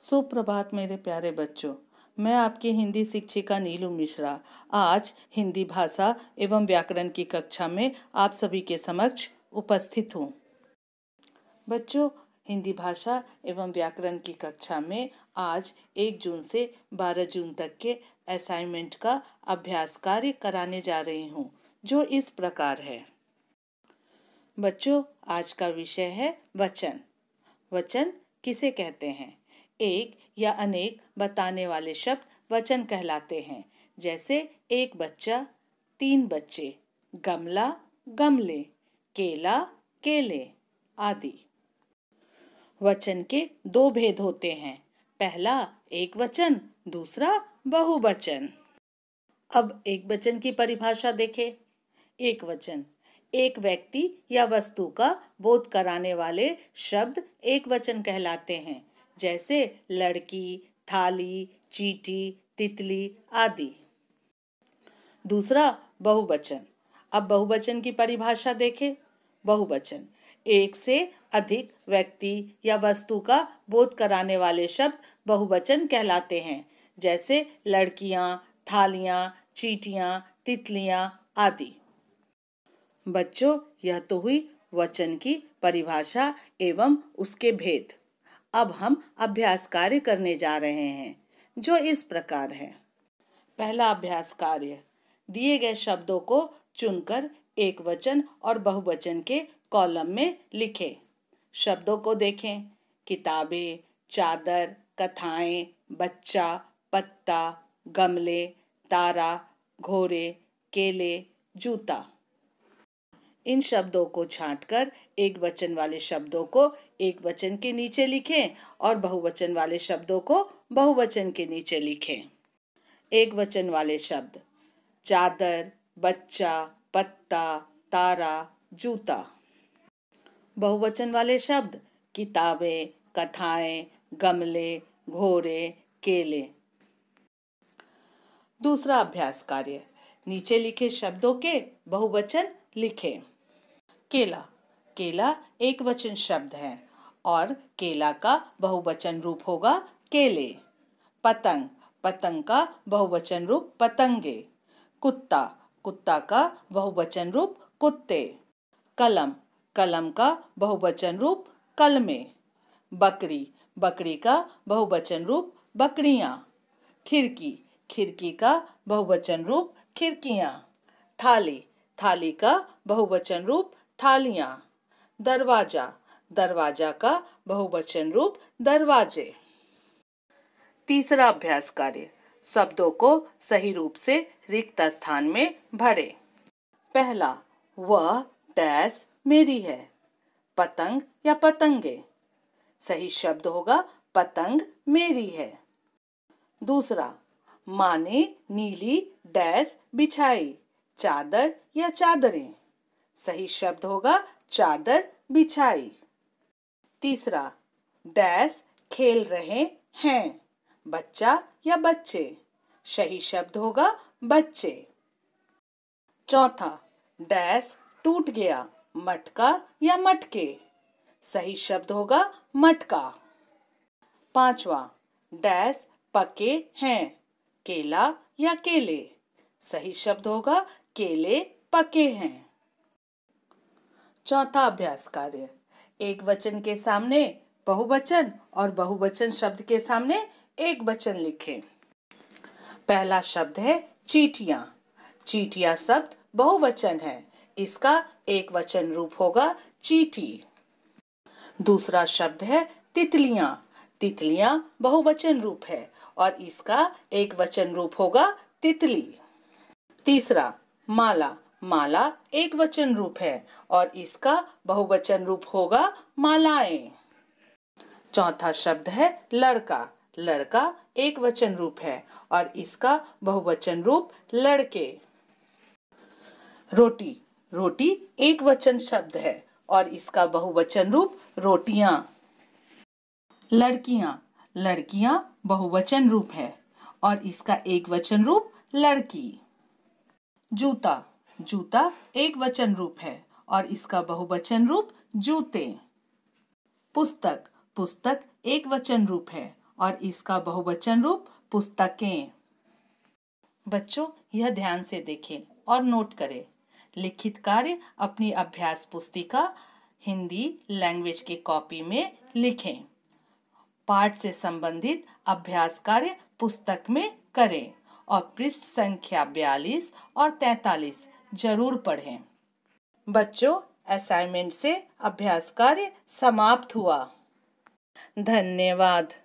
सुप्रभात मेरे प्यारे बच्चों। मैं आपकी हिंदी शिक्षिका नीलू मिश्रा आज हिंदी भाषा एवं व्याकरण की कक्षा में आप सभी के समक्ष उपस्थित हूँ। बच्चों, हिंदी भाषा एवं व्याकरण की कक्षा में आज 1 जून से 12 जून तक के असाइनमेंट का अभ्यास कार्य कराने जा रही हूँ, जो इस प्रकार है। बच्चों, आज का विषय है वचन। वचन किसे कहते हैं? एक या अनेक बताने वाले शब्द वचन कहलाते हैं। जैसे एक बच्चा, 3 बच्चे, गमला, गमले, केला, केले आदि। वचन के 2 भेद होते हैं। पहला एक वचन, दूसरा बहुवचन। अब एक वचन की परिभाषा देखें। एक वचन एक व्यक्ति या वस्तु का बोध कराने वाले शब्द एक वचन कहलाते हैं। जैसे लड़की, थाली, चींटी, तितली आदि। दूसरा बहुवचन। अब बहुवचन की परिभाषा देखें। बहुवचन एक से अधिक व्यक्ति या वस्तु का बोध कराने वाले शब्द बहुवचन कहलाते हैं। जैसे लड़कियां, थालियां, चींटियां, तितलियां आदि। बच्चों, यह तो हुई वचन की परिभाषा एवं उसके भेद। अब हम अभ्यास कार्य करने जा रहे हैं, जो इस प्रकार है। पहला अभ्यास कार्य, दिए गए शब्दों को चुनकर एक वचन और बहुवचन के कॉलम में लिखें। शब्दों को देखें। किताबें, चादर, कथाएं, बच्चा, पत्ता, गमले, तारा, घोड़े, केले, जूता। इन शब्दों को छांटकर एक वचन वाले शब्दों को एक वचन के नीचे लिखें और बहुवचन वाले शब्दों को बहुवचन के नीचे लिखें। एक वचन वाले शब्द: चादर, बच्चा, पत्ता, तारा, जूता। बहुवचन वाले शब्द: किताबें, कथाएं, गमले, घोड़े, केले। दूसरा अभ्यास कार्य, नीचे लिखे शब्दों के बहुवचन लिखें। केला। केला एक वचन शब्द है और केला का बहुवचन रूप होगा केले। पतंग। पतंग का बहुवचन रूप पतंगे। कुत्ता। कुत्ता का बहुवचन रूप कुत्ते। कलम। कलम का बहुवचन रूप कलमे। बकरी। बकरी का बहुवचन रूप बकरियां। खिड़की। खिड़की का बहुवचन रूप खिड़कियां। थाली। थाली का बहुवचन रूप थालियां। दरवाजा। दरवाजा का बहुवचन रूप दरवाजे। तीसरा अभ्यास कार्य, शब्दों को सही रूप से रिक्त स्थान में भरें। पहला, वह डैश मेरी है। पतंग या पतंगे। सही शब्द होगा पतंग मेरी है। दूसरा, माँ ने नीली डैश बिछाई। चादर या चादरें। सही शब्द होगा चादर बिछाई। तीसरा, डैश खेल रहे हैं। बच्चा या बच्चे। सही शब्द होगा बच्चे। चौथा, डैश टूट गया। मटका या मटके। सही शब्द होगा मटका। पांचवा, डैश पके हैं। केला या केले। सही शब्द होगा केले पके हैं। चौथा अभ्यास कार्य, एक वचन के सामने बहुवचन और बहुवचन शब्द के सामने एक वचन लिखें। पहला शब्द है चींटियां। चींटियां शब्द बहुवचन है, इसका एक वचन रूप होगा चींटी। दूसरा शब्द है तितलियां। तितलियां बहुवचन रूप है और इसका एक वचन रूप होगा तितली। तीसरा, माला। माला एक वचन रूप है और इसका बहुवचन रूप होगा मालाएं। चौथा शब्द है लड़का। लड़का एक वचन रूप है और इसका बहुवचन रूप लड़के। रोटी। रोटी एक वचन शब्द है और इसका बहुवचन रूप रोटियां। लड़कियां। लड़कियां बहुवचन रूप है और इसका एक वचन रूप लड़की। जूता। जूता एक वचन रूप है और इसका बहुवचन रूप जूते। पुस्तक। पुस्तक एक वचन रूप है और इसका बहुवचन रूप पुस्तकें। बच्चों, यह ध्यान से देखें और नोट करें। लिखित कार्य अपनी अभ्यास पुस्तिका हिंदी लैंग्वेज के कॉपी में लिखें। पाठ से संबंधित अभ्यास कार्य पुस्तक में करें और पृष्ठ संख्या 42 और 43 जरूर पढ़ें। बच्चों, असाइनमेंट से अभ्यास कार्य समाप्त हुआ। धन्यवाद।